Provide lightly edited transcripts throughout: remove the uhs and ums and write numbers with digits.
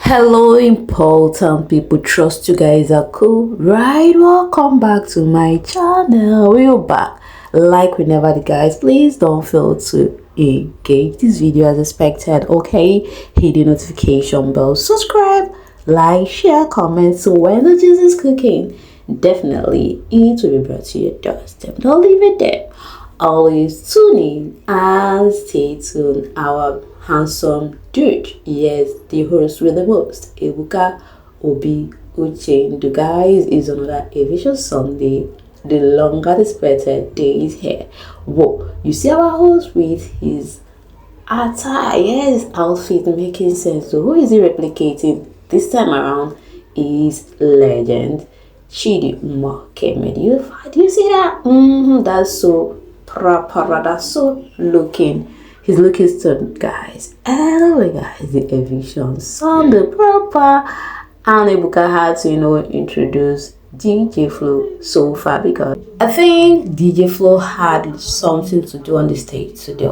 Hello important people, trust you guys are cool, right? Welcome back to my channel. We're back like we never did, guys. Please don't fail to engage this video as expected, okay? Hit the notification bell, subscribe, like, share, comment, so when the juice is cooking, definitely it will be brought to your doorstep. Don't leave it there. Always tune in and stay tuned. Our handsome dude, yes, the host with the most, Ebuka Obi Uchendu, guys, is another Evicted Sunday. The longer expected day is here. Whoa, you see our host with his attire, yes, outfit making sense. So who is he replicating this time around? Is legend Chidi Mohammed. Do you see that? That's so proper, that's so looking. He's looking stunning, guys. Anyway, guys, the eviction Sunday proper, and Ebuka had to introduce DJ Flo so far, because I think DJ Flo had something to do on the stage today,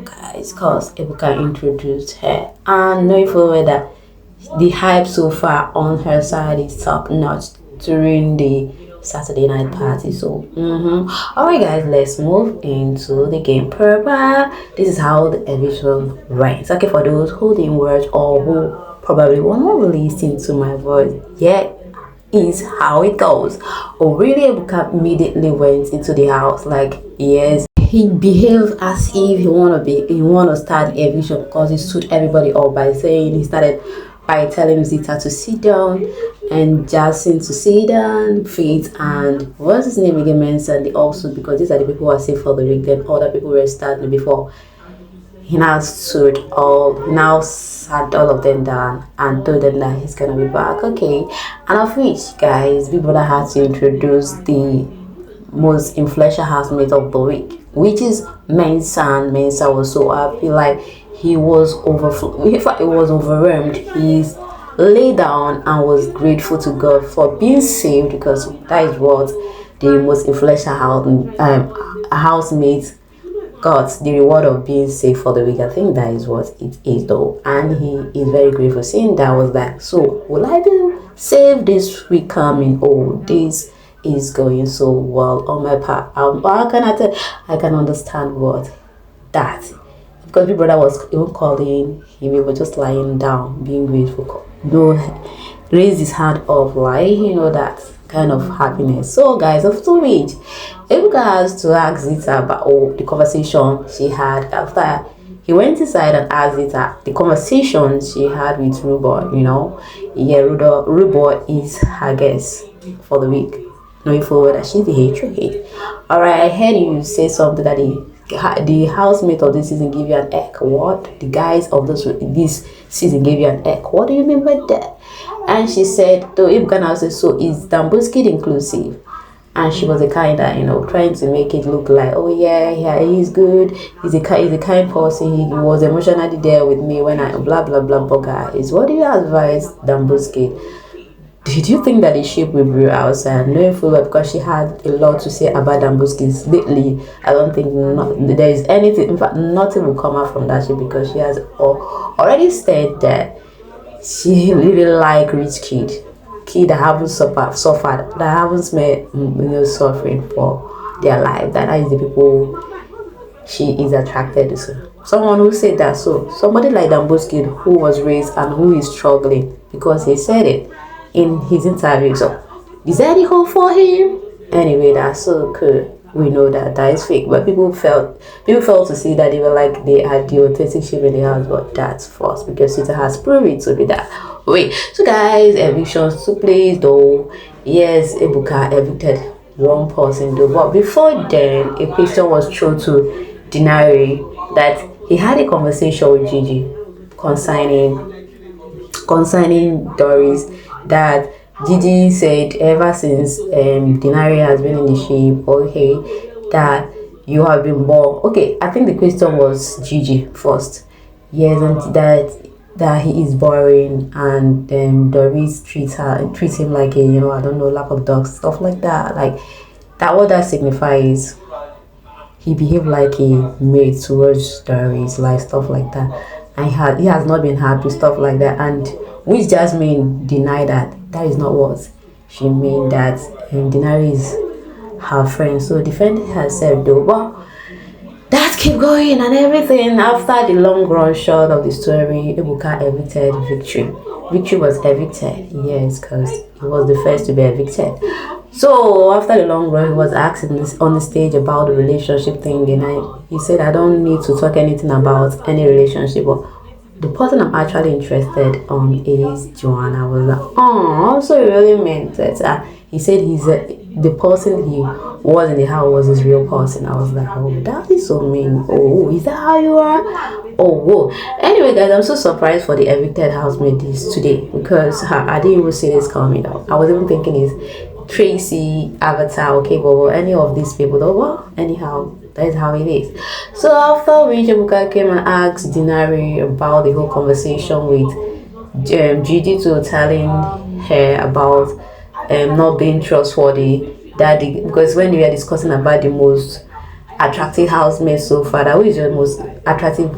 guys, because Ebuka introduced her, and knowing full well that the hype so far on her side is top notch during the Saturday night party. So alright, guys, let's move into the game proper. This is how the eviction went. Okay, for those who didn't watch or who probably were not listening to my voice yet, is how it goes. Really, Ebuka immediately went into the house, like, yes, he behaved as if he want to start eviction, because he stood everybody up by saying, he started by telling Zita to sit down and Jason to sit down, Faith and what's his name again, mentioned also, because these are the people who are safe for the week. Then other people were starting before. He now sat all of them down and told them that he's gonna be back, okay? And of which, guys, Big Brother had to introduce the most influential housemate of the week, which is Mensa. Mensa was so happy, like he was overflowed. In fact, he was overwhelmed. He's lay down and was grateful to God for being saved, because that is what the most influential housemate got, the reward of being saved for the week. I think that is what it is, though, and he is very grateful. Saying that was like, so will I be saved this week coming? Oh, this is going so well on my part. I can understand what that. Because Big Brother was even calling him, he was just lying down, being grateful. Raise his hand up, like, that kind of happiness. So, guys, after which, Ebuka has to ask Zita about the conversation she had after he went inside and asked Zita the conversation she had with Rooboy. Yeah, Rooboy is her guest for the week. Knowing forward that she's the hate. Alright, I heard you say something that the housemate of this season give you an egg. What? The guys of this season gave you an egg. What do you mean by that? And she said, though Ebuka now says, so is Dambuski inclusive? And she was a kind of, trying to make it look like, oh yeah, he's good. He's a kind person. He was emotionally there with me when I blah blah blah. But guys, what do you advise Dambuski? Did you think that the ship will be outside? Knowing full well, because she had a lot to say about Dambuskis lately, I don't think there is anything. In fact, nothing will come out from that ship, because she has already said that she really like rich kid that haven't suffered, that haven't met suffering for their life. That is the people she is attracted to. Someone who said that. So somebody like Dambuski, who was raised and who is struggling, because he said it in his interview. So is there any hope for him? Anyway, that's so cool. We know that is fake, but people felt to see that they were like they had the authentic shape in the house, but that's false, because it has proved it to be that way. So guys, evictions took place, though. Yes, Ebuka evicted one person, though, but before then a question was thrown to Denari that he had a conversation with Gigi concerning Doris, that Gigi said ever since Denari has been in the ship, okay, that you have been born. Okay, I think the question was Gigi first. Yes, and that he is boring, and Doris treats him like a I don't know, lap of dogs, stuff like that. Like that, what that signifies, he behaved like a maid towards Doris, like stuff like that. And he has not been happy, stuff like that. And which Jasmine denied that is not what she meant, that Denari is her friend. So defended herself though, but that keep going and everything. After the long run short of the story, Ebuka evicted Victory. Victory was evicted, yes, because he was the first to be evicted. So after the long run, he was asked on the stage about the relationship thing, and he said, I don't need to talk anything about any relationship, but the person I'm actually interested on is Joanna. I was like, oh, so he really meant that. He said the person he was in the house was his real person. I was like, oh, that is so mean. Oh, is that how you are? Oh, whoa. Anyway, guys, I'm so surprised for the evicted housemate this today, because I didn't even see this coming out. I was even thinking is Tracy, Avatar, okay, but any of these people, though, well, anyhow, that is how it is. So after which Ebuka came and asked Denari about the whole conversation with Gigi, to telling her about not being trustworthy, because when we were discussing about the most attractive housemate so far, who is your most attractive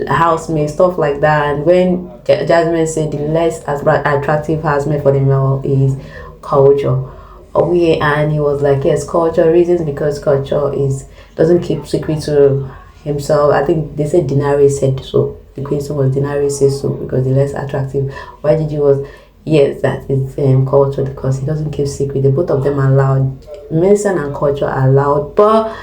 housemate, stuff like that, and when Jasmine said the less attractive housemate for the male is culture, and he was like, yes, culture reasons, because culture doesn't keep secret to himself. I think they said Denari said so. The question was Denari says so because the less attractive. Why did you was yes, that is culture, because he doesn't keep secret. The both of them are loud. Medicine and culture are loud, but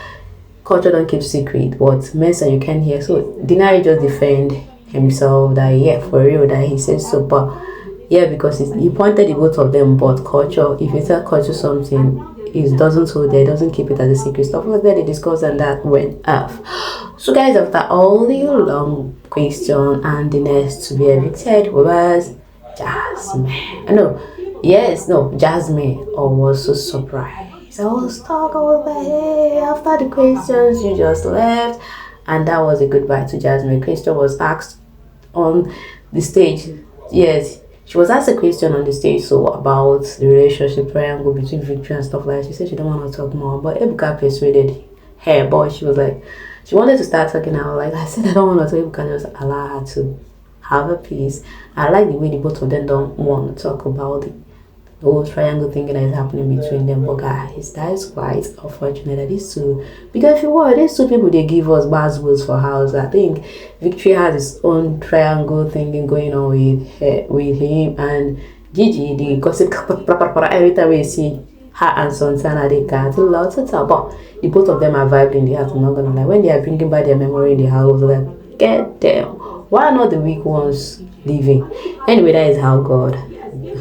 culture don't keep secret. But medicine you can hear. So Denari just defend himself that yeah, for real, that he says so, but yeah, because he pointed the both of them. But culture, if you tell culture something, it doesn't hold there, it doesn't keep it as a secret, stuff like that. They discussed and that went off. So guys, after all the long question, and the next to be evicted was Jasmine. Jasmine. I was so surprised. I was stuck. I was like, hey, after the questions you just left, and that was a goodbye to Jasmine. Question was asked on the stage. Yes, she was asked a question on the stage, so about the relationship triangle between Victory and stuff like that. She said she don't want to talk more, but Ebuka persuaded her, but she was like, she wanted to start talking. I said I don't want to talk. Ebuka just allow her to have a peace. I like the way the both of them don't want to talk about the whole triangle thing that is happening between them. But guys, that is quite unfortunate that these two, because if you want, these two people, they give us buzzwords for house. I think Victory has his own triangle thing going on with him, and Gigi, the gossip every time we see her and Sultana, they got a lot to talk. But the both of them are vibing in the house. I'm not gonna lie. When they are bringing back their memory in the house, like, get them. Why are not the weak ones leaving? Anyway, that is how God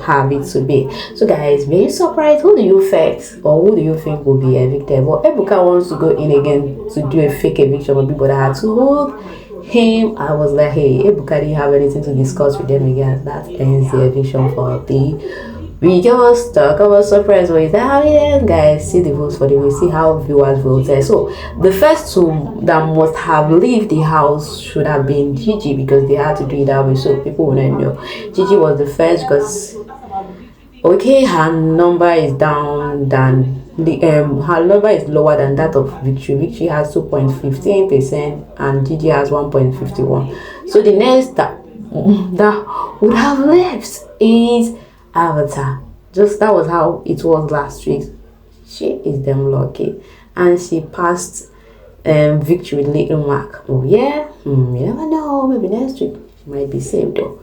have it to be. So guys, very surprised. Who do you think will be evicted? Well, Ebuka wants to go in again to do a fake eviction, but I had to hold him. I was like, hey, Ebuka didn't have anything to discuss with them again. That ends the eviction for the we just talk about surprise. Is that how it ends, guys? See the votes for the week. See how viewers voted. So the first two that must have left the house should have been Gigi, because they had to do it that way, so people wouldn't know. Gigi was the first because okay, her number is down than the her number is lower than that of Victory. Victory has 2.15% and Gigi has 1.51. So the next that would have left is Avatar. Just that was how it was last week. She is damn lucky, and she passed Victory with little mark. Oh yeah, you never know. Maybe next week she might be saved though.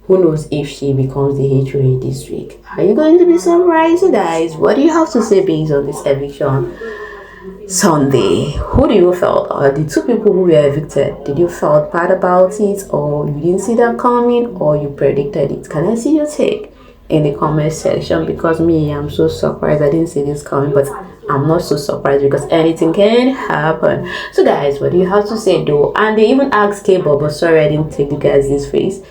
Who knows if she becomes the HOA this week? Are you going to be surprised? So guys, what do you have to say based on this eviction Sunday? Who do you felt? Or the two people who were evicted, did you felt bad about it, or you didn't see that coming, or you predicted it? Can I see your take in the comment section? Because me, I'm so surprised. I didn't see this coming, but I'm not so surprised because anything can happen. So guys, what do you have to say though? And they even asked Kaybobobbnaija, sorry I didn't take the guys this face,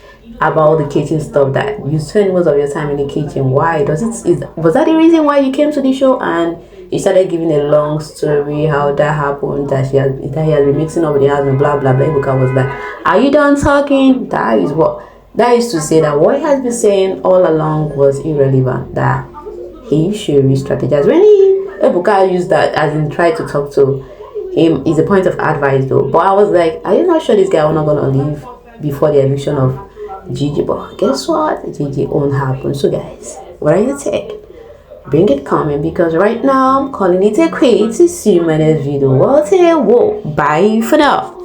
about the kitchen stuff, that you spend most of your time in the kitchen. Why was that the reason why you came to the show? And he started giving a long story how that happened, that he has been mixing up with the husband, blah blah blah. Ebuka was like, are you done talking? That is to say that what he has been saying all along was irrelevant, that he should re-strategize. When Ebuka used that as in try to talk to him is a point of advice though. But I was like, are you not sure this guy was not gonna leave before the eviction of Gigi, but guess what? Gigi won't happen. So guys, what are your take? Bring it comment, because right now I'm calling it a quit. See you in my next video. Well, whoa, bye for now.